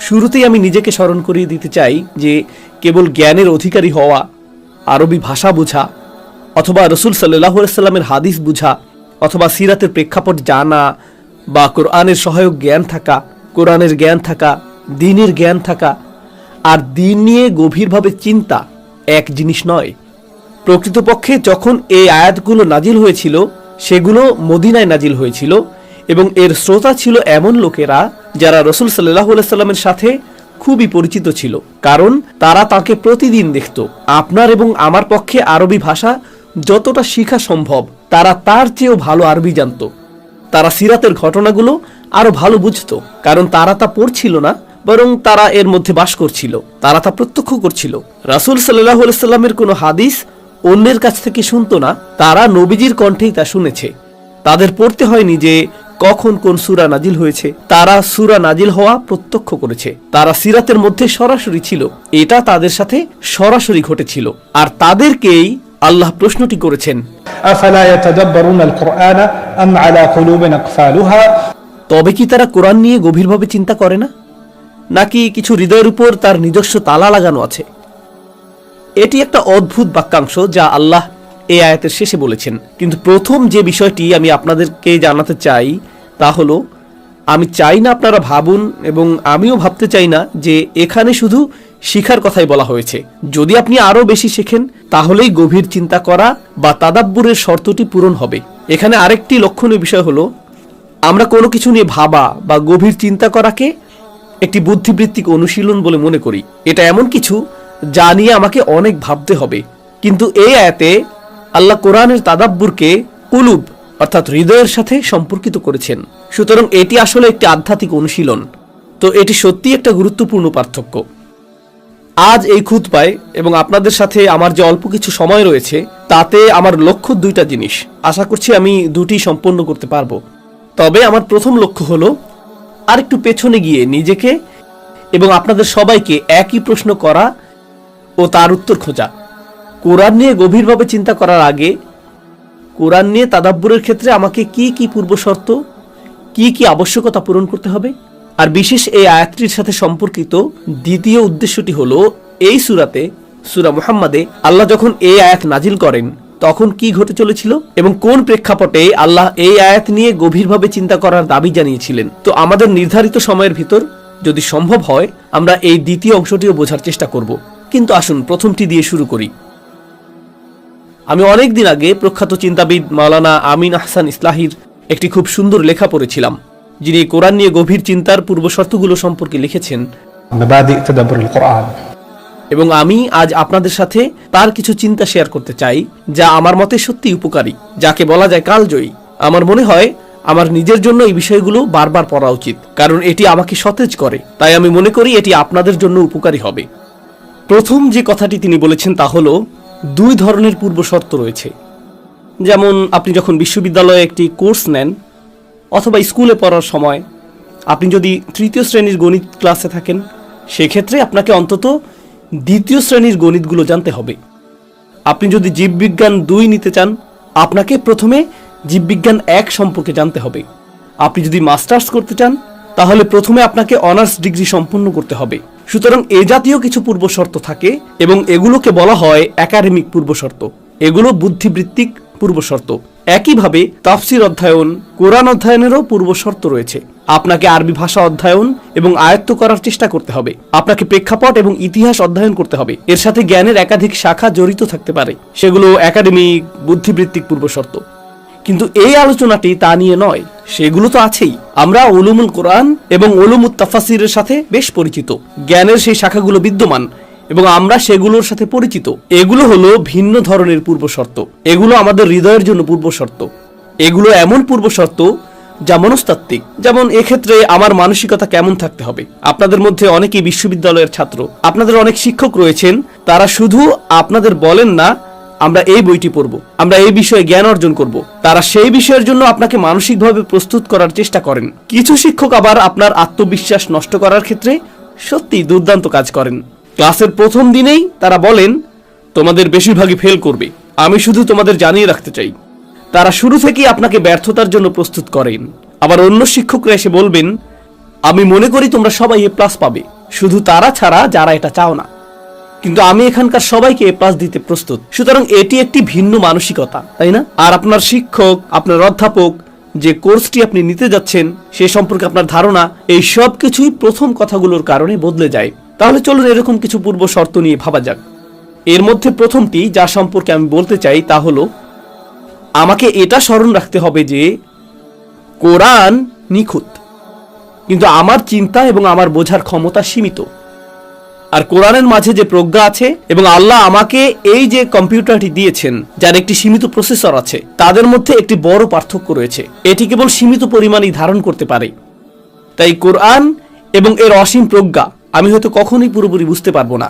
শুরুতেই আমি নিজেকে স্মরণ করিয়ে দিতে চাই যে কেবল জ্ঞানের অধিকারী হওয়া, আরবি ভাষা বোঝা, অথবা রসুল সাল্লাল্লাহু আলাইহি সাল্লামের হাদিস বোঝা, অথবা সিরাতের প্রেক্ষাপট জানা, বা কোরআনের সহায়ক জ্ঞান থাকা, কোরআনের জ্ঞান থাকা, দ্বীনের জ্ঞান থাকা আর দ্বীন নিয়ে গভীরভাবে চিন্তা এক জিনিস নয়। প্রকৃতপক্ষে যখন এই আয়াতগুলো নাজিল হয়েছিল সেগুলো মদিনায় নাজিল হয়েছিল এবং এর শ্রোতা ছিল এমন লোকেরা যারা রসুল সাল্লাল্লাহু আলাইহি সাল্লামের সাথে খুবই পরিচিত ছিল, কারণ তারা তাকে প্রতিদিন দেখত। আপনার এবং আমার পক্ষে আরবি ভাষা যতটা শেখা সম্ভব তারা তার চেয়েও ভালো আরবি জানত। তারা সিরাতের ঘটনাগুলো আরো ভালো বুঝত, কারণ তারা তা পড়ছিল না, বরং তারা এর মধ্যে বাস করছিল, তারা তা প্রত্যক্ষ করছিল। রাসূল সাল্লাল্লাহু আলাইহি সাল্লামের কোনো হাদিস অন্যের কাছ থেকে শুনতো না, তারা নবীজির কণ্ঠেই তা শুনেছে। তাদের পড়তে হয়নি যে কখন কোন সূরা নাজিল হয়েছে, তারা সূরা নাজিল হওয়া প্রত্যক্ষ করেছে। তারা সিরাতের মধ্যে সরাসরি ছিল, এটা তাদের সাথে সরাসরি ঘটেছিল। আর তাদেরকেই আল্লাহ প্রশ্নটি করেছেন, আফালা ইয়াতাদাব্বারুনা আল কুরআনা আম আলা কুলুবিন আকফালুহা, তবে কি তারা কোরআন নিয়ে গভীরভাবে চিন্তা করে না, নাকি কিছু হৃদয়ের উপর তার নিজস্ব তালা লাগানো আছে? এটি একটা অদ্ভুত বাক্যাংশ যা আল্লাহ এই আয়াতের শেষে বলেছেন। কিন্তু প্রথম যে বিষয়টি আমি আপনাদেরকে জানাতে চাই তা হলো, আমি চাই না আপনারা ভাবুন এবং আমিও ভাবতে চাই না যে এখানে শুধু শিখার কথাই বলা হয়েছে। যদি আপনি আরো বেশি শেখেন তাহলেই গভীর চিন্তা করা বা তাদাব্বুরের শর্তটি পূরণ হবে। এখানে আরেকটি লক্ষণীয় বিষয় হলো, আমরা কোনো কিছু নিয়ে ভাবা বা গভীর চিন্তা করাকে একটি বুদ্ধিবৃত্তিক অনুশীলন বলে মনে করি। এটা এমন কিছু যা নিয়ে আমাকে অনেক ভাবতে হবে, কিন্তু এই আয়াতে আল্লাহ কোরআনের তাদাব্বুরকে কুলুব অর্থাৎ হৃদয়ের সাথে সম্পর্কিত করেছেন। সুতরাং এটি আসলে একটি আধ্যাত্মিক অনুশীলন। তো এটি সত্যি একটা গুরুত্বপূর্ণ পার্থক্য। আজ এই খুতবায় এবং আপনাদের সাথে আমার যে অল্প কিছু সময় রয়েছে তাতে আমার লক্ষ্য দুইটা জিনিস। আশা করছি আমি দুটি সম্পন্ন করতে পারবো। তবে আমার প্রথম লক্ষ্য হলো আরেকটু পেছনে গিয়ে নিজেকে এবং আপনাদের সবাইকে একই প্রশ্ন করা ও তার উত্তর খোঁজা। কোরআন নিয়ে গভীরভাবে চিন্তা করার আগে কোরআন নিয়ে তাদাব্বুরের ক্ষেত্রে আমাকে কি কি পূর্বশর্ত, কি কি আবশ্যকতা পূরণ করতে হবে। আর বিশেষ এই আয়াতটির সাথে সম্পর্কিত দ্বিতীয় উদ্দেশ্যটি হলো, এই সূরাতে, সূরা মুহাম্মাদে আল্লাহ যখন এই আয়াত নাজিল করেন তখন কি ঘটে চলেছিল এবং কোন প্রেক্ষাপটে আল্লাহ এই আয়াত নিয়ে গভীরভাবে চিন্তা করার দাবি জানিয়েছিলেন। তো আমাদের নির্ধারিত সময়ের ভিতর যদি সম্ভব হয় আমরা এই দ্বিতীয় অংশটিও বোঝার চেষ্টা করব। কিন্তু আসুন প্রথমটি দিয়ে শুরু করি। আমি অনেক দিন আগে প্রখ্যাত চিন্তাবিদ মাওলানা আমিন আহসান ইসলাহির একটি খুব সুন্দর লেখা পড়েছিলাম, যিনি কোরআন নিয়ে গভীর চিন্তার পূর্বশর্তগুলো সম্পর্কে লিখেছেন মাবাদি তাদাব্বুরুল কুরআন। এবং আমি আজ আপনাদের সাথে তার কিছু চিন্তা শেয়ার করতে চাই যা আমার মতে সত্যি উপকারী, যাকে বলা যায় কালজয়ী। আমার মনে হয় আমার নিজের জন্য এই বিষয়গুলো বারবার পড়া উচিত, কারণ এটি আমাকে সতেজ করে। তাই আমি মনে করি এটি আপনাদের জন্য উপকারী হবে। প্রথম যে কথাটি তিনি বলেছেন তা হলো, দুই ধরনের পূর্বশর্ত রয়েছে। যেমন আপনি যখন বিশ্ববিদ্যালয়ে একটি কোর্স নেন অথবা স্কুলে পড়ার সময় আপনি যদি তৃতীয় শ্রেণীর গণিত ক্লাসে থাকেন, সেক্ষেত্রে আপনাকে অন্তত দ্বিতীয় শ্রেণীর গণিতগুলো জানতে হবে। আপনি যদি জীববিজ্ঞান 2 নিতে চান, আপনাকে প্রথমে জীববিজ্ঞান 1 সম্পর্কে জানতে হবে। আপনি যদি মাস্টার্স করতে চান তাহলে প্রথমে আপনাকে অনার্স ডিগ্রি সম্পন্ন করতে হবে। সুতরাং এ জাতীয় কিছু পূর্বশর্ত থাকে এবং এগুলোকে বলা হয় একাডেমিক পূর্বশর্ত। এগুলো বুদ্ধিবৃত্তিক পূর্বশর্ত। একইভাবে তাফসির অধ্যয়ন, কোরআন অধ্যয়নেরও পূর্বশর্ত রয়েছে। আপনাকে আরবি ভাষা অধ্যয়ন এবং আয়ত্ত করার চেষ্টা করতে হবে। আপনাকে প্রেক্ষাপট এবং ইতিহাস অধ্যয়ন করতে হবে। এর সাথে জ্ঞানের একাধিক শাখা জড়িত থাকতে পারে, সেগুলো একাডেমিক বুদ্ধিবৃত্তিক পূর্বশর্ত। কিন্তু এই আলোচনাটি তা নিয়ে নয়, সেগুলো তো আছেই। আমরা উলুমুল কোরআন এবং উলুমুত তাফাসিরের সাথে বেশ পরিচিত, জ্ঞানের সেই শাখাগুলো বিদ্যমান এবং আমরা সেগুলোর সাথে পরিচিত। এগুলো হলো ভিন্ন ধরনের পূর্বশর্ত। এগুলো আমাদের হৃদয়ের জন্য পূর্বশর্ত। এগুলো এমন পূর্বশর্ত যা মনস্তাত্ত্বিক। যেমন এক্ষেত্রে আমার মানসিকতা কেমন থাকতে হবে। আপনাদের মধ্যে অনেকেই বিশ্ববিদ্যালয়ের ছাত্র, আপনাদের অনেক শিক্ষক রয়েছেন, তারা শুধু আপনাদের বলেন না আমরা এই বইটি পড়ব, আমরা এই বিষয়ে জ্ঞান অর্জন করব, তারা সেই বিষয়ের জন্য আপনাকে মানসিকভাবে প্রস্তুত করার চেষ্টা করেন। কিছু শিক্ষক আবার আপনার আত্মবিশ্বাস নষ্ট করার ক্ষেত্রে সত্যি দুর্দান্ত কাজ করেন। ক্লাসের প্রথম দিনেই তারা বলেন তোমাদের বেশিরভাগই ফেল করবে, আমি শুধু তোমাদের জানিয়ে রাখতে চাই। তারা শুরু থেকেই আপনাকে ব্যর্থতার জন্য প্রস্তুত করেন। আবার অন্য শিক্ষকরা এসে বলবেন আমি মনে করি তোমরা সবাই A+ পাবে, শুধু তারা ছাড়া যারা এটা চাও না। কিন্তু আমি এখানকার সবাইকে A+ দিতে প্রস্তুত। সুতরাং এটি একটি ভিন্ন মানসিকতা, তাই না? আর আপনার শিক্ষক, আপনার অধ্যাপক, যে কোর্সটি আপনি নিতে যাচ্ছেন সে সম্পর্কে আপনার ধারণা, এই সব কিছুই প্রথম কথাগুলোর কারণে বদলে যায়। তাহলে চলুন এরকম কিছু পূর্ব শর্ত নিয়ে ভাবা যাক। এর মধ্যে প্রথমটি যা সম্পর্কে আমি বলতে চাই তা হলো, আমাকে এটা স্মরণ রাখতে হবে যে কোরআন নিখুঁত, কিন্তু আমার চিন্তা এবং আমার বোঝার ক্ষমতা সীমিত। আর কোরআনের মাঝে যে প্রজ্ঞা আছে এবং আল্লাহ আমাকে এই যে কম্পিউটারটি দিয়েছেন যার একটি সীমিত প্রসেসর আছে, তাদের মধ্যে একটি বড় পার্থক্য রয়েছে। এটি কেবল সীমিত পরিমাণেই ধারণ করতে পারে। তাই কোরআন এবং এর অসীম প্রজ্ঞা আমি হয়তো কখনোই পুরোপুরি বুঝতে পারবো না।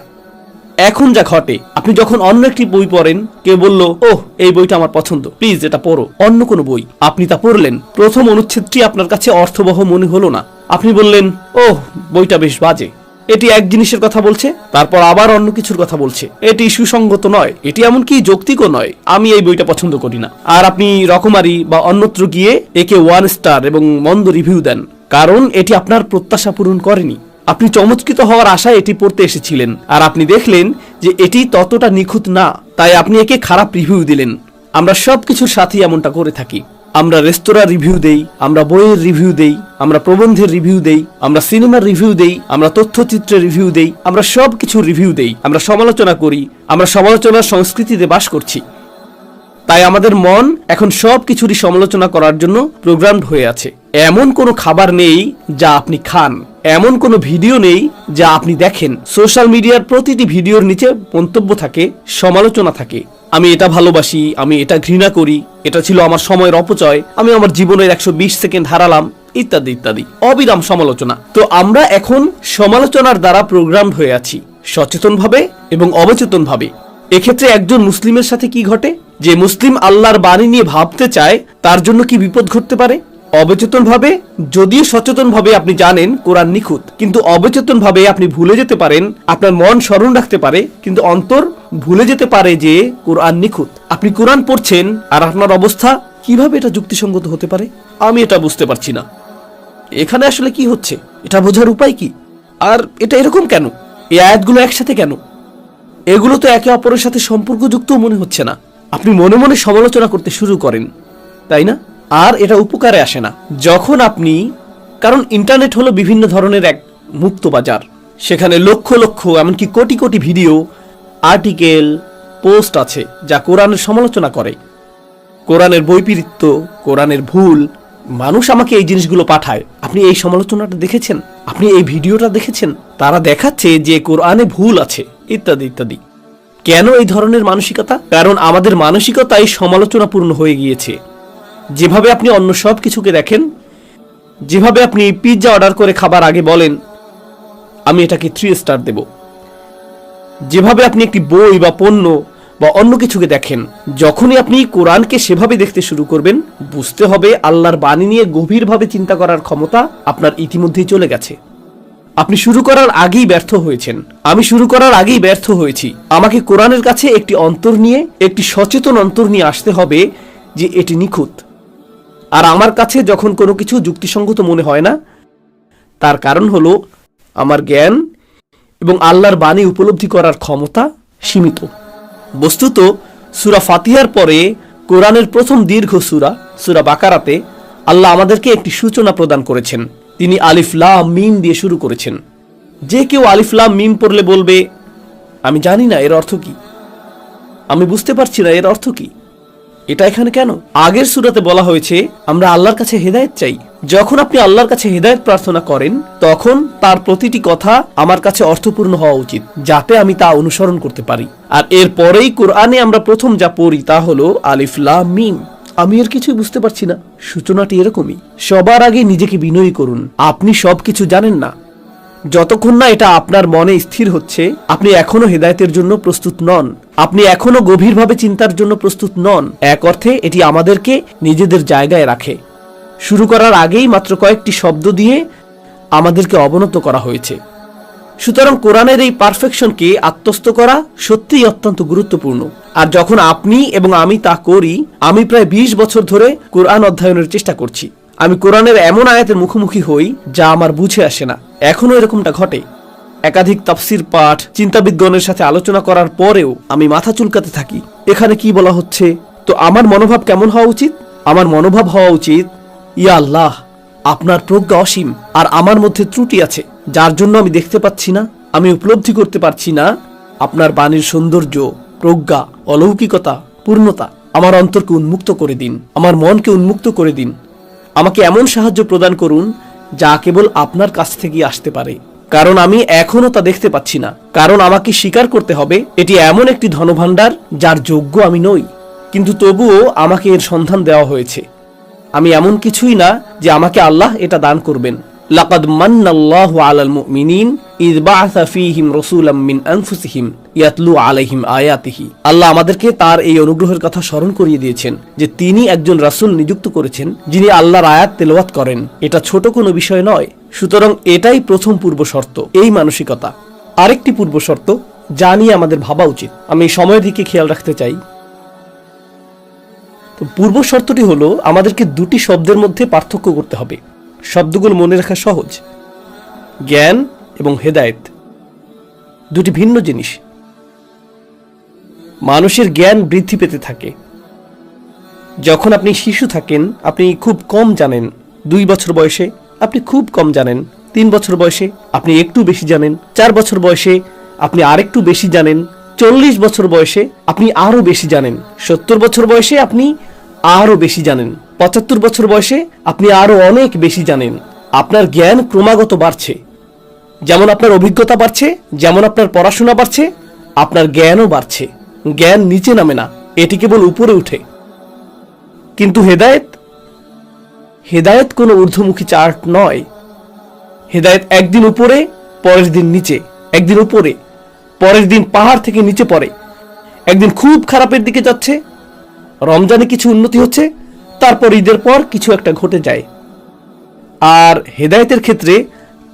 এখন যা ঘটে, আপনি যখন অন্য একটি বই পড়েন, কেউ বলল, ওহ এই বইটা আমার পছন্দ, প্লিজ এটা পড়ো, অন্য কোনো বই, আপনি তা পড়লেন, প্রথম অনুচ্ছেদটি আপনার কাছে অর্থবহ মনে হলো না, আপনি বললেন, ওহ বইটা বেশ বাজে, এটি এক জিনিসের কথা বলছে, তারপর আবার অন্য কিছুর কথা বলছে, এটি সুসঙ্গত নয়, এটি এমনকি যৌক্তিকও নয়, আমি এই বইটা পছন্দ করি না। আর আপনি রকমারি বা অন্যত্র গিয়ে একে 1 স্টার এবং মন্দ রিভিউ দেন, কারণ এটি আপনার প্রত্যাশা পূরণ করেনি। আপনি চমৎকৃত হওয়ার আশায় এটি পড়তে এসেছিলেন, আর আপনি দেখলেন যে এটি ততটা নিখুঁত না, তাই আপনি একে খারাপ রিভিউ দিলেন। আমরা সব কিছুর সাথেই এমনটা করে থাকি। আমরা রেস্তোরাঁ রিভিউ দেই, আমরা বইয়ের রিভিউ দেই, আমরা প্রবন্ধের রিভিউ দেই, আমরা সিনেমার রিভিউ দেই, আমরা তথ্যচিত্রের রিভিউ দেই, আমরা সব কিছুর রিভিউ দেই, আমরা সমালোচনা করি, আমরা সমালোচনার সংস্কৃতিতে বাস করছি। তাই আমাদের মন এখন সব কিছুরই সমালোচনা করার জন্য প্রোগ্রামড হয়ে আছে। এমন কোনো খাবার নেই যা আপনি খান, এমন কোনো ভিডিও নেই যা আপনি দেখেন, সোশ্যাল মিডিয়ার প্রতিটি ভিডিওর নিচে মন্তব্য থাকে, সমালোচনা থাকে। আমি এটা ভালোবাসি, আমি এটা ঘৃণা করি, এটা ছিল আমার সময়ের অপচয়, আমি আমার জীবনের 120 সেকেন্ড হারালাম, ইত্যাদি ইত্যাদি, অবিরাম সমালোচনা। তো আমরা এখন সমালোচনার দ্বারা প্রোগ্রামড হয়ে আছি, সচেতনভাবে এবং অবচেতনভাবে। এক্ষেত্রে একজন মুসলিমের সাথে কি ঘটে? যে মুসলিম আল্লাহর বাণী নিয়ে ভাবতে চায়, তার জন্য কি বিপদ ঘটতে পারে? অবচেতনভাবে, যদিও সচেতনভাবে আপনি জানেন কোরআন নিখুঁত, কিন্তু অবচেতনভাবে আপনি ভুলে যেতে পারেন, আপনার মন স্মরণ রাখতে পারে কিন্তু অন্তর ভুলে যেতে পারে যে কোরআন নিখুঁত। আপনি কোরআন পড়ছেন আর আপনার অবস্থা, কিভাবে এটা যুক্তিসঙ্গত হতে পারে? আমি এটা বুঝতে পারছি না, এখানে আসলে কি হচ্ছে, এটা বোঝার উপায় কি? আর এটা এরকম কেন? এই আয়াতগুলো একসাথে কেন? এগুলো তো একে অপরের সাথে সম্পর্কযুক্ত মনে হচ্ছে না। আপনি মনে মনে সমালোচনা করতে শুরু করেন, তাই না? আর এটা উপকারে আসে না। যখন আপনি, কারণ ইন্টারনেট হলো বিভিন্ন ধরনের এক মুক্ত বাজার, সেখানে লক্ষ লক্ষ এমনকি crore crore video, article, post আছে যা কোরআনের সমালোচনা করে, কোরআনের বৈপরীত্য, কোরআনের ভুল। মানুষ আমাকে এই জিনিসগুলো পাঠায়, আপনি এই সমালোচনাটা দেখেছেন, আপনি এই ভিডিওটা দেখেছেন, তারা দেখাচ্ছে যে কোরআনে ভুল আছে, ইত্যাদি ইত্যাদি। কেন এই ধরনের মানসিকতা? কারণ আমাদের মানসিকতাই সমালোচনাপূর্ণ হয়ে গিয়েছে। যেভাবে আপনি অন্য সব কিছুকে দেখেন, যেভাবে আপনি পিৎজা অর্ডার করে খাবার আগে বলেন আমি এটাকে 3 স্টার দেব, যেভাবে আপনি একটি বই বা পণ্য বা অন্য কিছুকে দেখেন, যখনই আপনি কোরআনকে সেভাবে দেখতে শুরু করবেন, বুঝতে হবে আল্লাহর বাণী নিয়ে গভীরভাবে চিন্তা করার ক্ষমতা আপনার ইতিমধ্যেই চলে গেছে। আপনি শুরু করার আগেই ব্যর্থ হয়েছেন, আমি শুরু করার আগেই ব্যর্থ হয়েছি। আমাকে কোরআনের কাছে একটি অন্তর নিয়ে, একটি সচেতন অন্তর নিয়ে আসতে হবে যে এটি নিখুঁত। আর আমার কাছে যখন কোনো কিছু যুক্তিসঙ্গত মনে হয় না, তার কারণ হলো আমার জ্ঞান এবং আল্লাহর বাণী উপলব্ধি করার ক্ষমতা সীমিত। বস্তুত সূরা ফাতিহার পরে কোরআনের প্রথম দীর্ঘ সূরা, সূরা বাকারাতে আল্লাহ আমাদেরকে একটি সূচনা প্রদান করেছেন। তিনি আলিফ লাম মিম দিয়ে শুরু করেছেন। যে কেউ আলিফ লাম মিম পড়লে বলবে আমি জানি না এর অর্থ কি, আমি বুঝতে পারছি না এর অর্থ কি, এটা এখানে কেন? আগের সূরাতে বলা হয়েছে আমরা আল্লাহর কাছে হেদায়েত চাই। যখন আপনি আল্লাহর কাছে হেদায়েত প্রার্থনা করেন, তখন তার প্রতিটি কথা আমার কাছে অর্থপূর্ণ হওয়া উচিত, যাতে আমি তা অনুসরণ করতে পারি। আর এরপরেই কোরআনে আমরা প্রথম যা পড়ি তা হলো আলিফ লাম মিম। আমি এর কিছুই বুঝতে পারছি না। সূচনাটি এরকমই। সবার আগে নিজেকে বিনয়ী করুন। আপনি সবকিছু জানেন না। যতক্ষণ না এটা আপনার মনে স্থির হচ্ছে, আপনি এখনো হেদায়েতের জন্য প্রস্তুত নন, আপনি এখনো গভীরভাবে চিন্তার জন্য প্রস্তুত নন। এক অর্থে এটি আমাদেরকে নিজেদের জায়গায় রাখে। শুরু করার আগেই মাত্র কয়েকটি শব্দ দিয়ে আমাদেরকে অবনত করা হয়েছে। সুতরাং কোরআনের এই পারফেকশনকে আত্মস্থ করা সত্যিই অত্যন্ত গুরুত্বপূর্ণ। আর যখন আপনি এবং আমি তা করি, আমি প্রায় 20 বছর ধরে কোরআন অধ্যয়নের চেষ্টা করছি। আমি কোরআনের এমন আয়াতের মুখোমুখি হই যা আমার বুঝে আসে না। এখনো এরকমটা ঘটে। একাধিক তাফসির পাঠ, চিন্তাবিজ্ঞানের সাথে আলোচনা করার পরেও আমি মাথা চুলকাতে থাকি, এখানে কি বলা হচ্ছে। তো আমার মনোভাব কেমন হওয়া উচিত? আমার মনোভাব হওয়া উচিত, ইয়া আল্লাহ, আপনার প্রজ্ঞা অসীম, আর আমার মধ্যে ত্রুটি আছে, যার জন্য আমি দেখতে পাচ্ছি না, আমি উপলব্ধি করতে পারছি না আপনার বাণীর সৌন্দর্য, প্রজ্ঞা, অলৌকিকতা, পূর্ণতা। আমার অন্তরকে উন্মুক্ত করে দিন, আমার মনকে উন্মুক্ত করে দিন। আমাকে এমন সাহায্য প্রদান করুন যা কেবল আপনার কাছ থেকেই আসতে পারে, কারণ আমি এখনো তা দেখতে পাচ্ছি না। কারণ আমাকে স্বীকার করতে হবে এটি এমন একটি ধনভাণ্ডার যার যোগ্য আমি নই, কিন্তু তবুও আমাকে এর সন্ধান দেওয়া হয়েছে। আমি এমন কিছুই না যে আমাকে আল্লাহ এটা দান করবেন। লাকাদ মান্নাল্লাহু আলাল মুমিনিন ইয বাআসা ফীহিম রাসূলাম মিন আনফুসিহিম ইয়াতলু আলাইহিম আয়াতিহি। আল্লাহ আমাদেরকে তার এই অনুগ্রহের কথা স্মরণ করিয়ে দিয়েছেন যে তিনি একজন রাসূল নিযুক্ত করেছেন যিনি আল্লাহর আয়াত তেলাওয়াত করেন। এটা ছোট কোনো বিষয় নয়। সুতরাং এটাই প্রথম পূর্ব শর্ত, এই মানসিকতা। আরেকটি পূর্ব শর্ত যা নিয়ে আমাদের ভাবা উচিত, আমি সময়ের দিকে খেয়াল রাখতে চাই। তো পূর্ব শর্তটি হলো আমাদেরকে দুটি শব্দের মধ্যে পার্থক্য করতে হবে। শব্দগুলো মনে রাখা সহজ। জ্ঞান এবং হেদায়েত দুটি ভিন্ন জিনিস। মানুষের জ্ঞান বৃদ্ধি পেতে থাকে। যখন আপনি শিশু থাকেন আপনি খুব কম জানেন। 2 বছর বয়সে আপনি খুব কম জানেন। 3 বছর বয়সে আপনি একটু বেশি জানেন। 4 বছর বয়সে আপনি আরেকটু বেশি জানেন। 40 বছর বয়সে আপনি আরো বেশি জানেন। 70 বছর বয়সে আপনি আরো বেশি জানেন। 75 বছর বয়সে আপনি আরো অনেক বেশি জানেন। আপনার জ্ঞান ক্রমাগত বাড়ছে। যেমন আপনার অভিজ্ঞতা বাড়ছে, যেমন আপনার পড়াশোনা বাড়ছে, আপনার জ্ঞানও বাড়ছে। জ্ঞান নিচে নামে না, এটি কেবল উপরে উঠে। কিন্তু হেদায়েত কোনো ঊর্ধ্বমুখী চার্ট নয়। হেদায়েত একদিন উপরে, পরের দিন নিচে, একদিন উপরে, পরের দিন পাহাড় থেকে নিচে পড়ে। একদিন খুব খারাপের দিকে যাচ্ছে, রমজানে কিছু উন্নতি হচ্ছে, তারপর ঈদের পর কিছু একটা ঘটে যায়। আর হেদায়েতের ক্ষেত্রে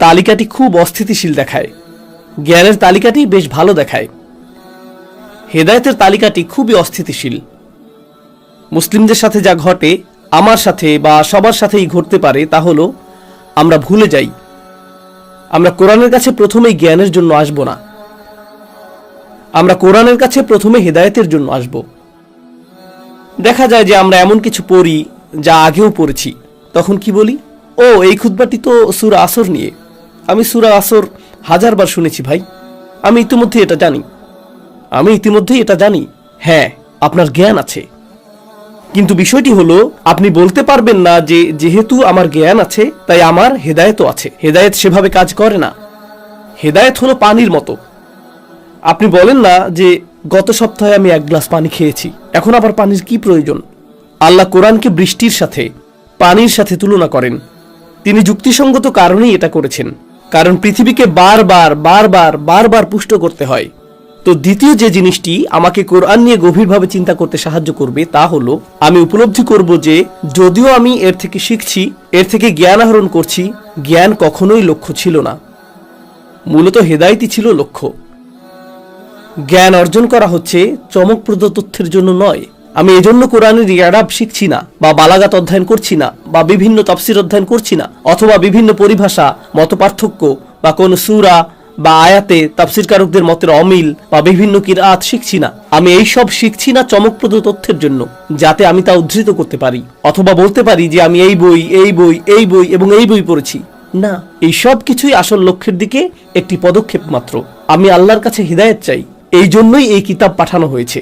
তালিকাটি খুব অস্থিতিশীল দেখায়, জ্ঞানের তালিকাটি বেশ ভালো দেখায়। হেদায়েতের তালিকাটি খুবই অস্থিতিশীল। মুসলিমদের সাথে যা ঘটে, আমার সাথে বা সবার সাথেই ঘটতে পারে, তা হলো আমরা ভুলে যাই। আমরা কোরআনের কাছে প্রথমেই জ্ঞানের জন্য আসব না, আমরা কোরআনের কাছে প্রথমে হেদায়েতের জন্য আসব। দেখা যায় যে আমরা এমন কিছু পড়ি যা আগেও পড়েছি, তখন কি বলি, ও এই খুতবাটি তো সূরা আসর নিয়ে, আমি সূরা আসর 1000 বার শুনেছি ভাই, আমি ইতিমধ্যেই এটা জানি। হ্যাঁ, আপনার জ্ঞান আছে, কিন্তু বিষয়টি হলো আপনি বলতে পারবেন না যে যেহেতু আমার জ্ঞান আছে তাই আমার হেদায়েতও আছে। হেদায়েত সেভাবে কাজ করে না। হেদায়েত হলো পানির মতো। আপনি বলেন না যে গত সপ্তাহে আমি 1 গ্লাস পানি খেয়েছি, এখন আবার পানির কি প্রয়োজন। আল্লাহ কোরআনকে বৃষ্টির সাথে, পানির সাথে তুলনা করেন। তিনি যুক্তিসঙ্গত কারণেই এটা করেছেন, কারণ পৃথিবীকে বারবার পুষ্ট করতে হয়। তো দ্বিতীয় যে জিনিসটি আমাকে কোরআন নিয়ে গভীরভাবে চিন্তা করতে সাহায্য করবে তা হলো আমি উপলব্ধি করব যে যদিও আমি এর থেকে শিখছি, এর থেকে জ্ঞান আহরণ করছি, জ্ঞান কখনোই লক্ষ্য ছিল না। মূলত হেদায়েতই ছিল লক্ষ্য। জ্ঞান অর্জন করা হচ্ছে চমকপ্রদ তথ্যের জন্য নয়। আমি এজন্য কোরআনের ইয়ারাব শিখছি না, বা বালাগাত অধ্যয়ন করছি না, বা বিভিন্ন তাফসীর অধ্যয়ন করছি না, অথবা বিভিন্ন পরিভাষা, মতপার্থক্য বা কোন সূরা বা আয়াতে তাফসীরকারকদের মতের অমিল বা বিভিন্ন কিরাত শিখছি না। আমি এই সব শিখছি না চমকপ্রদ তথ্যের জন্য, যাতে আমি তা উদ্ধৃত করতে পারি অথবা বলতে পারি যে আমি এই বই এবং এই বই পড়েছি। না, এই সব কিছুই আসল লক্ষ্যের দিকে একটি পদক্ষেপ মাত্র। আমি আল্লাহর কাছে হিদায়াত চাই, এই জন্যই এই কিতাব পাঠানো হয়েছে,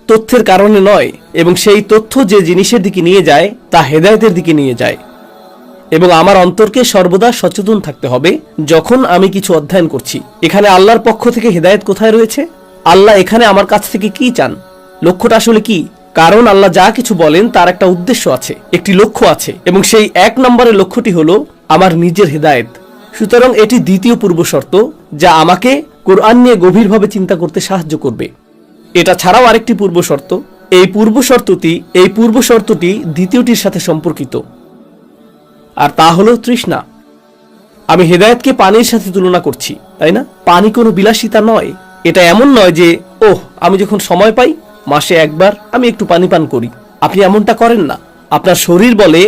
তথ্যের কারণে নয়। এবং সেই তথ্য যে জিনিসের দিকে নিয়ে যায় তা হেদায়েতের দিকে নিয়ে যায়। এবং আমার অন্তরকে সর্বদা সচেতন থাকতে হবে যখন আমি কিছু অধ্যয়ন করছি। এখানে আল্লাহর পক্ষ থেকে হেদায়েত কোথায় রয়েছে? আল্লাহ এখানে আমার কাছ থেকে কি চান? লক্ষ্যটা আসলে কি? কারণ আল্লাহ যা কিছু বলেন তার একটা উদ্দেশ্য আছে, একটি লক্ষ্য আছে, এবং সেই 1 নম্বরের লক্ষ্যটি হলো আমার নিজের হেদায়েত। সুতরাং এটি দ্বিতীয় পূর্ব শর্ত যা আমাকে কোরআন নিয়ে গভীরভাবে চিন্তা করতে সাহায্য করবে। এটা ছাড়াও আরেকটি পূর্ব শর্ত। এই পূর্ব শর্তটি দ্বিতীয়টির সাথে সম্পর্কিত, আর তা হলো তৃষ্ণা। আমি হেদায়েতকে পানির সাথে তুলনা করছি, তাই না? পানি কোনো বিলাসিতা নয়। এটা এমন নয় যে আমি যখন সময় পাই মাসে 1 বার আমি একটু পানি পান করি। আপনি এমনটা করেন না। আপনার শরীর বলে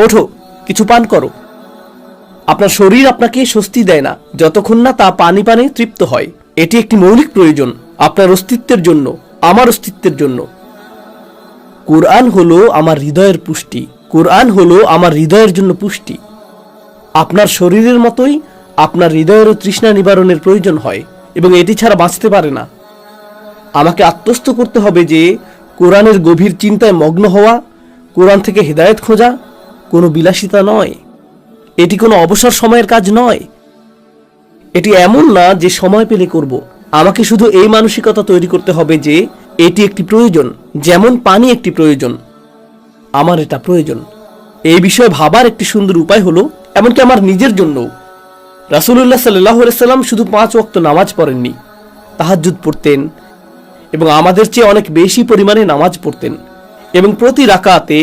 ওঠো, কিছু পান করো। আপনার শরীর আপনাকে স্বস্তি দেয় না যতক্ষণ না তা পানি পানে তৃপ্ত হয়। এটি একটি মৌলিক প্রয়োজন আপনার অস্তিত্বের জন্য, আমার অস্তিত্বের জন্য। কোরআন হলো আমার হৃদয়ের পুষ্টি, কোরআন হলো আমার হৃদয়ের জন্য পুষ্টি। আপনার শরীরের মতোই আপনার হৃদয়েরও তৃষ্ণা নিবারণের প্রয়োজন হয় এবং এটি ছাড়া বাঁচতে পারে না। আমাকে আত্মস্থ করতে হবে যে কোরআনের গভীর চিন্তায় মগ্ন হওয়া, কোরআন থেকে হেদায়েত খোঁজা কোনো বিলাসিতা নয়, এটি কোনো অবসর সময়ের কাজ নয়। এটি এমন না যে সময় পেলে করব। আমাকে শুধু এই মানসিকতা তৈরি করতে হবে যে এটি একটি প্রয়োজন, যেমন পানি একটি প্রয়োজন, আমার এটা প্রয়োজন। এই বিষয়ে ভাবার একটি সুন্দর উপায় হলো, এমনকি আমার নিজের জন্য, রাসূলুল্লাহ সাল্লাল্লাহু আলাইহি সাল্লাম শুধু 5 ওয়াক্ত নামাজ পড়েননি, তাহাজ্জুদ পড়তেন এবং আমাদের চেয়ে অনেক বেশি পরিমাণে নামাজ পড়তেন এবং প্রতি রাকাতে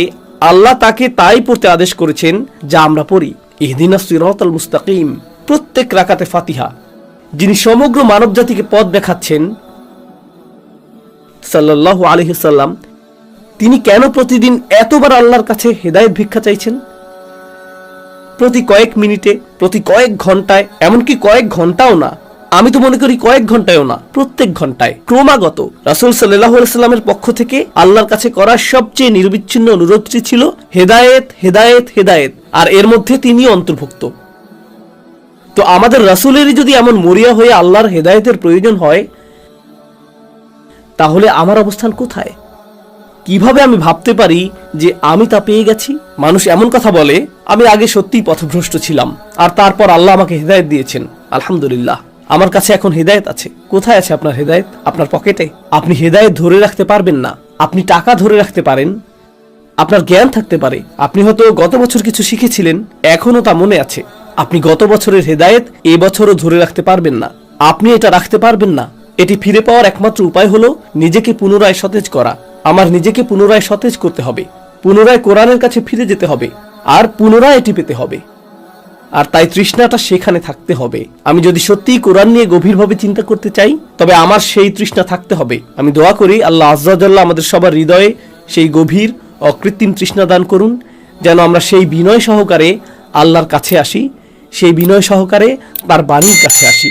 আল্লাহ তাকে তাই পড়তে আদেশ করেছেন যা আমরা পড়ি, ইহদিনাস সিরাতাল মুস্তাকিম। প্রত্যেক রাকাতে ফাতিহা। যিনি সমগ্র মানবজাতিকে পথ দেখাচ্ছেন সাল্লাল্লাহু আলাইহি সাল্লাম, তিনি কেন প্রতিদিন এতবার আল্লাহর কাছে হেদায়েত ভিক্ষা চাইছেন? প্রতি কয়েক মিনিটে, প্রতি কয়েক ঘন্টায়, এমনকি কয়েক ঘন্টাও না, আমি তো মনে করি কয়েক ঘন্টায়ও না, প্রত্যেক ঘন্টায় ক্রমাগত রাসূল সাল্লাল্লাহু আলাইহি সাল্লামের পক্ষ থেকে আল্লাহর কাছে করা সবচেয়ে নিরবিচ্ছিন্ন অনুরোধটি ছিল হেদায়েত, হেদায়েত, হেদায়েত, আর এর মধ্যে তিনি অন্তর্ভুক্ত। তো আমাদের রাসূলেরই যদি এমন মরিয়া হয়ে আল্লাহর হেদায়েতের প্রয়োজন হয়, তাহলে আমার অবস্থান কোথায়? কিভাবে আমি ভাবতে পারি যে আমি তা পেয়ে গেছি? মানুষ এমন কথা বলে, আমি আগে সত্যিই পথভ্রষ্ট ছিলাম আর তারপর আল্লাহ আমাকে হেদায়েত দিয়েছেন, আলহামদুলিল্লাহ, আমার কাছে এখন হেদায়েত আছে। কোথায় আছে আপনার হেদায়েত? আপনার পকেটে। আপনি হেদায়েত ধরে রাখতে পারবেন না। আপনি টাকা ধরে রাখতে পারেন, আপনার জ্ঞান থাকতে পারে, আপনি হয়তো গত বছর কিছু শিখেছিলেন, এখনো তা মনে আছে। আপনি গত বছরের হেদায়েত এই বছরও ধরে রাখতে পারবেন না, আপনি এটা রাখতে পারবেন না। এটি ফিরে পাওয়ার একমাত্র উপায় হলো নিজেকে পুনরায় সতেজ করা। আমার নিজেকে পুনরায় সতেজ করতে হবে, পুনরায় কোরআনের কাছে ফিরে যেতে হবে আর পুনরায় এটি পেতে হবে। আর তাই তৃষ্ণাটা সেখানে থাকতে হবে। আমি যদি সত্যিই কোরআন নিয়ে গভীরভাবে চিন্তা করতে চাই, তবে আমার সেই তৃষ্ণা থাকতে হবে। আমি দোয়া করি আল্লাহ আযজা ওয়া জাল্লা আমাদের সবার হৃদয়ে সেই গভীর অকৃত্রিম তৃষ্ণা দান করুন, যেন আমরা সেই বিনয় সহকারে আল্লাহর কাছে আসি, সেই বিনয় সহকারে তার বাণীর কাছে আসি।